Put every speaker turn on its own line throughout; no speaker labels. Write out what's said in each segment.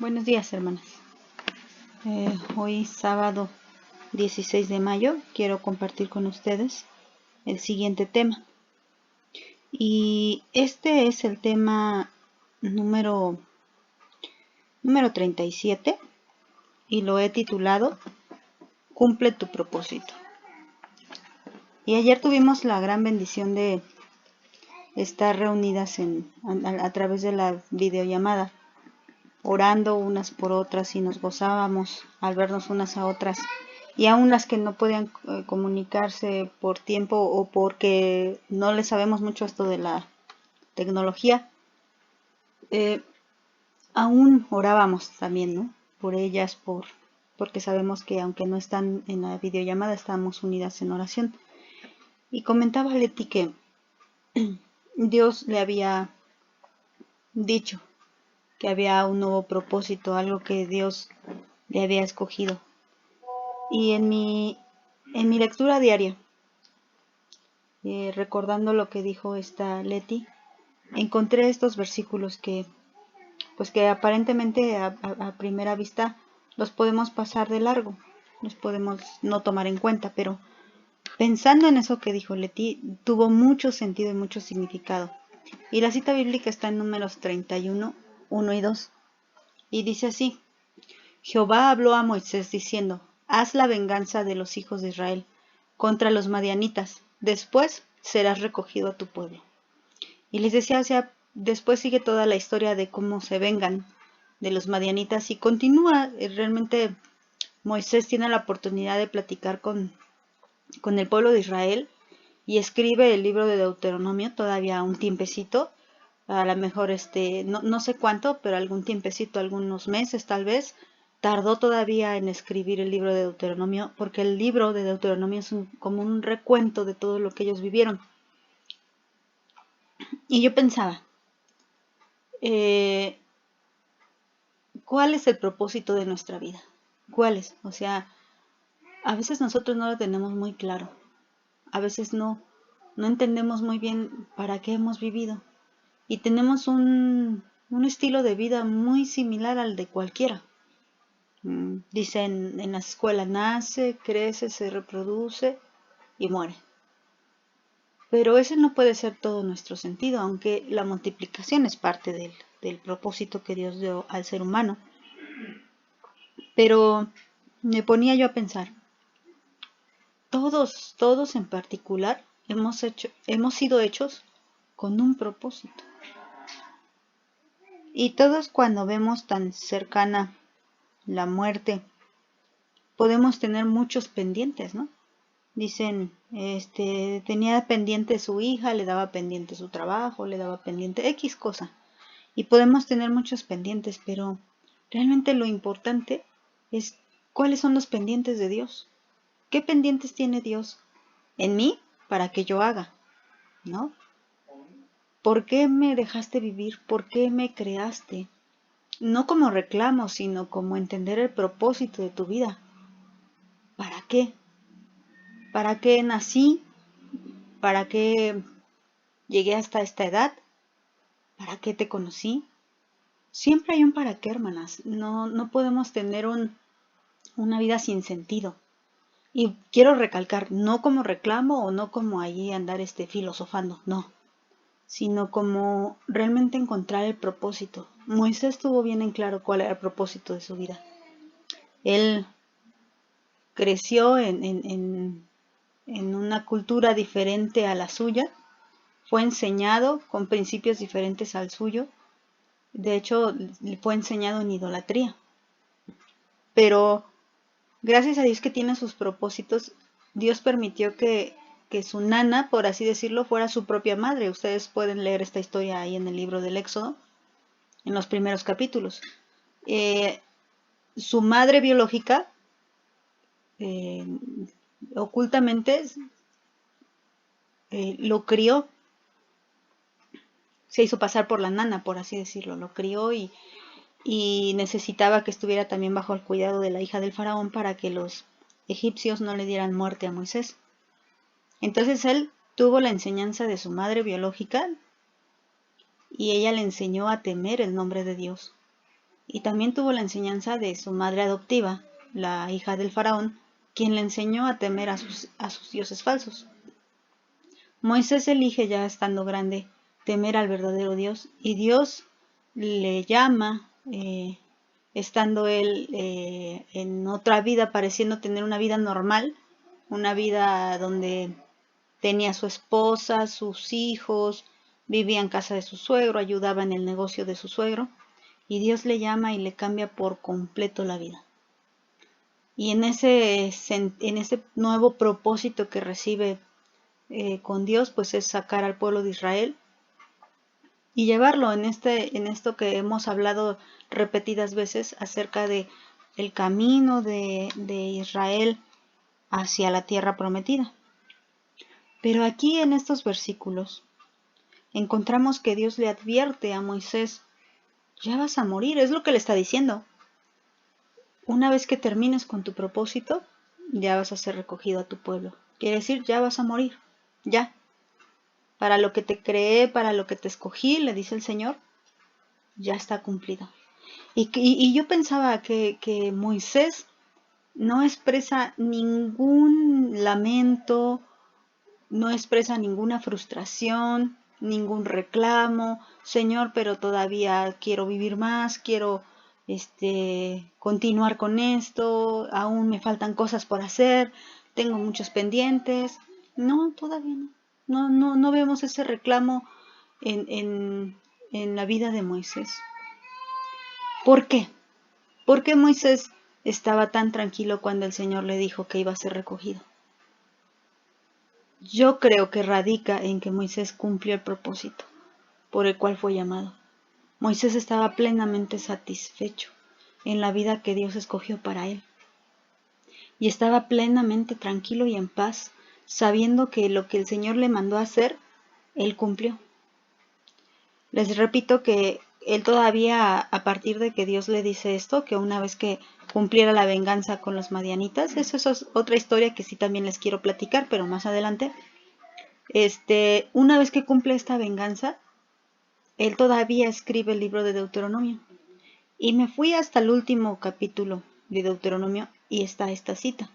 Buenos días, hermanas. Hoy sábado 16 de mayo quiero compartir con ustedes el siguiente tema. Y este es el tema número 37 y lo he titulado Cumple tu propósito. Y ayer tuvimos la gran bendición de estar reunidas a través de la videollamada, orando unas por otras, y nos gozábamos al vernos unas a otras, y aún las que no podían comunicarse por tiempo o porque no les sabemos mucho esto de la tecnología, aún orábamos también, ¿no? Por ellas, porque sabemos que aunque no están en la videollamada, estamos unidas en oración. Y comentaba Leti que Dios le había dicho que había un nuevo propósito, algo que Dios le había escogido. Y en mi lectura diaria, recordando lo que dijo esta Leti, encontré estos versículos que aparentemente a primera vista los podemos pasar de largo, los podemos no tomar en cuenta, pero pensando en eso que dijo Leti, tuvo mucho sentido y mucho significado. Y la cita bíblica está en Números 31, 1 y 2. Y dice así: Jehová habló a Moisés diciendo: haz la venganza de los hijos de Israel contra los madianitas, después serás recogido a tu pueblo. Y les decía, o sea, después sigue toda la historia de cómo se vengan de los madianitas y continúa. Realmente Moisés tiene la oportunidad de platicar con el pueblo de Israel y escribe el libro de Deuteronomio todavía un tiempecito, a lo mejor no sé cuánto, pero algún tiempecito, algunos meses tal vez, tardó todavía en escribir el libro de Deuteronomio, porque el libro de Deuteronomio es como un recuento de todo lo que ellos vivieron. Y yo pensaba, ¿cuál es el propósito de nuestra vida? ¿Cuál es? O sea, a veces nosotros no lo tenemos muy claro. A veces no entendemos muy bien para qué hemos vivido. Y tenemos un estilo de vida muy similar al de cualquiera. Dicen en la escuela: nace, crece, se reproduce y muere. Pero ese no puede ser todo nuestro sentido, aunque la multiplicación es parte del propósito que Dios dio al ser humano. Pero me ponía yo a pensar, todos en particular hemos sido hechos con un propósito. Y todos, cuando vemos tan cercana la muerte, podemos tener muchos pendientes, ¿no? Dicen, tenía pendiente su hija, le daba pendiente su trabajo, le daba pendiente X cosa. Y podemos tener muchos pendientes, pero realmente lo importante es cuáles son los pendientes de Dios. ¿Qué pendientes tiene Dios en mí para que yo haga? ¿No? ¿Por qué me dejaste vivir? ¿Por qué me creaste? No como reclamo, sino como entender el propósito de tu vida. ¿Para qué? ¿Para qué nací? ¿Para qué llegué hasta esta edad? ¿Para qué te conocí? Siempre hay un para qué, hermanas. No podemos tener una vida sin sentido. Y quiero recalcar, no como reclamo o no como allí andar filosofando, no. Sino como realmente encontrar el propósito. Moisés tuvo bien en claro cuál era el propósito de su vida. Él creció en una cultura diferente a la suya, fue enseñado con principios diferentes al suyo, de hecho le fue enseñado en idolatría, pero gracias a Dios que tiene sus propósitos, Dios permitió que su nana, por así decirlo, fuera su propia madre. Ustedes pueden leer esta historia ahí en el libro del Éxodo, en los primeros capítulos. Su madre biológica, ocultamente, lo crió, se hizo pasar por la nana, por así decirlo, lo crió y necesitaba que estuviera también bajo el cuidado de la hija del faraón para que los egipcios no le dieran muerte a Moisés. Entonces él tuvo la enseñanza de su madre biológica y ella le enseñó a temer el nombre de Dios y también tuvo la enseñanza de su madre adoptiva, la hija del faraón, quien le enseñó a temer a sus dioses falsos. Moisés elige, ya estando grande, temer al verdadero Dios, y Dios le llama, estando él en otra vida, pareciendo tener una vida normal, una vida donde tenía a su esposa, sus hijos, vivía en casa de su suegro, ayudaba en el negocio de su suegro, y Dios le llama y le cambia por completo la vida. Y en ese nuevo propósito que recibe con Dios, pues es sacar al pueblo de Israel y llevarlo en esto que hemos hablado repetidas veces acerca de el camino de Israel hacia la tierra prometida. Pero aquí en estos versículos encontramos que Dios le advierte a Moisés: ya vas a morir, es lo que le está diciendo. Una vez que termines con tu propósito, ya vas a ser recogido a tu pueblo. Quiere decir, ya vas a morir, ya. Para lo que te creé, para lo que te escogí, le dice el Señor, ya está cumplido. Y yo pensaba que Moisés no expresa ningún lamento, no expresa ninguna frustración, ningún reclamo. Señor, pero todavía quiero vivir más, quiero continuar con esto, aún me faltan cosas por hacer, tengo muchos pendientes. No, todavía no. No vemos ese reclamo en la vida de Moisés. ¿Por qué? ¿Por qué Moisés estaba tan tranquilo cuando el Señor le dijo que iba a ser recogido? Yo creo que radica en que Moisés cumplió el propósito por el cual fue llamado. Moisés estaba plenamente satisfecho en la vida que Dios escogió para él. Y estaba plenamente tranquilo y en paz, sabiendo que lo que el Señor le mandó a hacer, él cumplió. Les repito que él todavía, a partir de que Dios le dice esto, que una vez que cumpliera la venganza con los madianitas, eso es otra historia que sí también les quiero platicar, pero más adelante. Una vez que cumple esta venganza, él todavía escribe el libro de Deuteronomio. Y me fui hasta el último capítulo de Deuteronomio y está esta cita.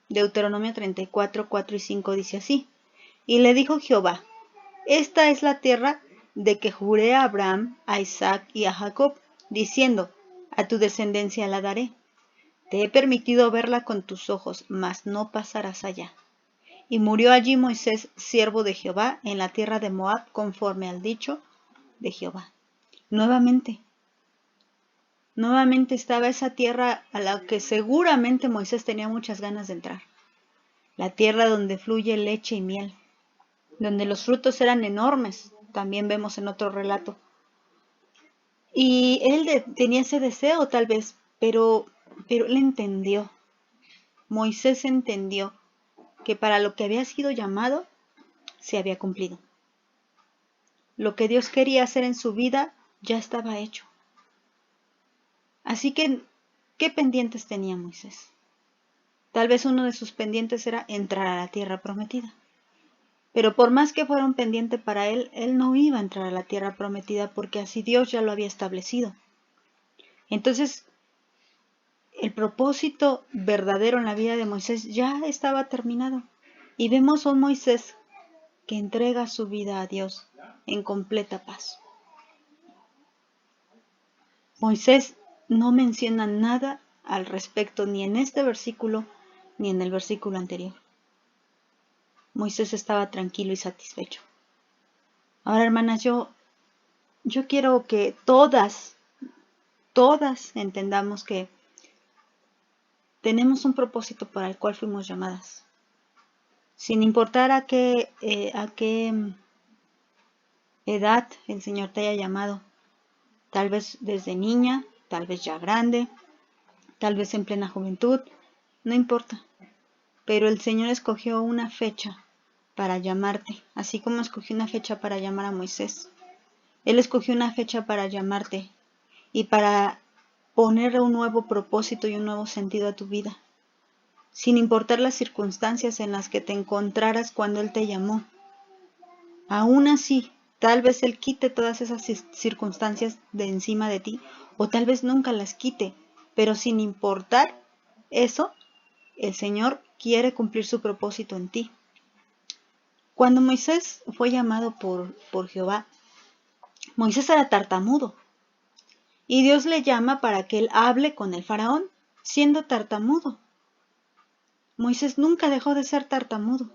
Deuteronomio 34, 4 y 5 dice así: y le dijo Jehová: esta es la tierra de que juré a Abraham, a Isaac y a Jacob, diciendo: a tu descendencia la daré. Te he permitido verla con tus ojos, mas no pasarás allá. Y murió allí Moisés, siervo de Jehová, en la tierra de Moab, conforme al dicho de Jehová. Nuevamente estaba esa tierra a la que seguramente Moisés tenía muchas ganas de entrar. La tierra donde fluye leche y miel, donde los frutos eran enormes, también vemos en otro relato. Y él tenía ese deseo tal vez, pero él entendió. Moisés entendió que para lo que había sido llamado, se había cumplido. Lo que Dios quería hacer en su vida ya estaba hecho. Así que, ¿qué pendientes tenía Moisés? Tal vez uno de sus pendientes era entrar a la tierra prometida. Pero por más que fuera un pendiente para él, él no iba a entrar a la tierra prometida porque así Dios ya lo había establecido. Entonces, el propósito verdadero en la vida de Moisés ya estaba terminado. Y vemos a un Moisés que entrega su vida a Dios en completa paz. Moisés no menciona nada al respecto ni en este versículo ni en el versículo anterior. Moisés estaba tranquilo y satisfecho. Ahora, hermanas, yo quiero que todas entendamos que tenemos un propósito para el cual fuimos llamadas. Sin importar a qué edad el Señor te haya llamado. Tal vez desde niña, tal vez ya grande, tal vez en plena juventud, no importa. Pero el Señor escogió una fecha para llamarte, así como escogió una fecha para llamar a Moisés. Él escogió una fecha para llamarte y para ponerle un nuevo propósito y un nuevo sentido a tu vida, sin importar las circunstancias en las que te encontraras cuando Él te llamó. Aún así, Tal vez Él quite todas esas circunstancias de encima de ti, o tal vez nunca las quite, pero sin importar eso, el Señor quiere cumplir su propósito en ti. Cuando Moisés fue llamado por Jehová, Moisés era tartamudo, y Dios le llama para que él hable con el faraón, siendo tartamudo. Moisés nunca dejó de ser tartamudo,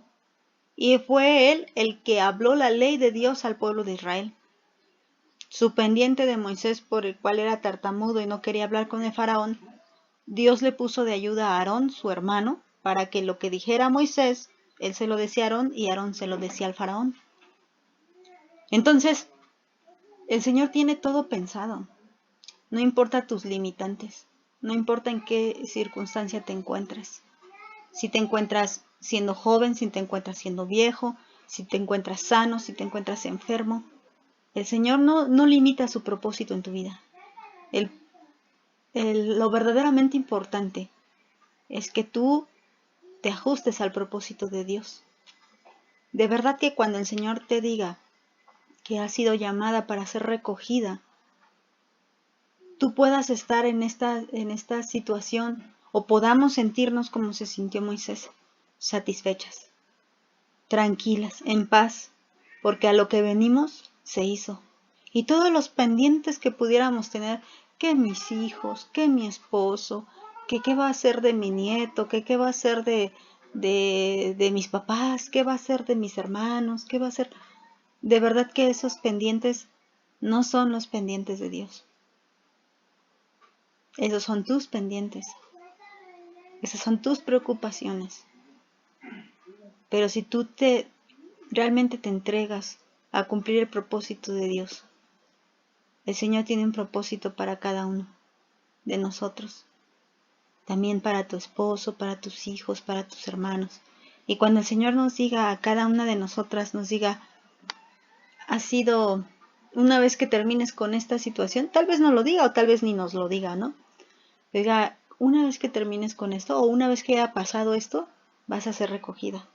y fue él el que habló la ley de Dios al pueblo de Israel. Su pendiente de Moisés, por el cual era tartamudo y no quería hablar con el faraón, Dios le puso de ayuda a Aarón, su hermano, para que lo que dijera Moisés, él se lo decía a Aarón y Aarón se lo decía al faraón. Entonces, el Señor tiene todo pensado. No importa tus limitantes, no importa en qué circunstancia te encuentres. Si te encuentras siendo joven, si te encuentras siendo viejo, si te encuentras sano, si te encuentras enfermo, el Señor no limita su propósito en tu vida. Lo verdaderamente importante es que tú te ajustes al propósito de Dios. De verdad que cuando el Señor te diga que has sido llamada para ser recogida, tú puedas estar en esta situación o podamos sentirnos como se sintió Moisés, satisfechas, tranquilas, en paz, porque a lo que venimos se hizo. Y todos los pendientes que pudiéramos tener, que mis hijos, que mi esposo, que qué va a ser de mi nieto, que qué va a ser de mis papás, qué va a ser de mis hermanos, qué va a ser... De verdad que esos pendientes no son los pendientes de Dios. Esos son tus pendientes. Esas son tus preocupaciones. Pero si tú realmente te entregas a cumplir el propósito de Dios, el Señor tiene un propósito para cada uno de nosotros. También para tu esposo, para tus hijos, para tus hermanos. Y cuando el Señor nos diga a cada una de nosotras, nos diga, ha sido una vez que termines con esta situación, tal vez no lo diga o tal vez ni nos lo diga, ¿no? Diga, una vez que termines con esto o una vez que haya pasado esto, vas a ser recogida.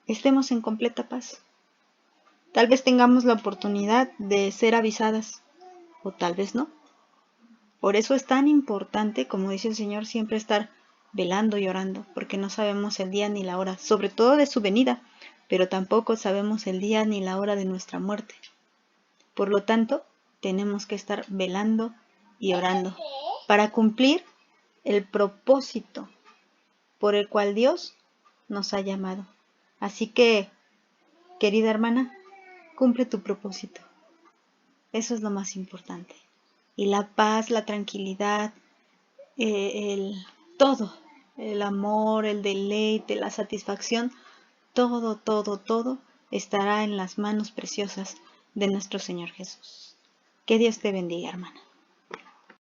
Estemos en completa paz. Tal vez tengamos la oportunidad de ser avisadas o tal vez no. Por eso es tan importante, como dice el Señor, siempre estar velando y orando, porque no sabemos el día ni la hora, sobre todo de su venida, pero tampoco sabemos el día ni la hora de nuestra muerte. Por lo tanto, tenemos que estar velando y orando para cumplir el propósito por el cual Dios nos ha llamado. Así que, querida hermana, cumple tu propósito. Eso es lo más importante. Y la paz, la tranquilidad, todo, el amor, el deleite, la satisfacción, todo estará en las manos preciosas de nuestro Señor Jesús. Que Dios te bendiga, hermana.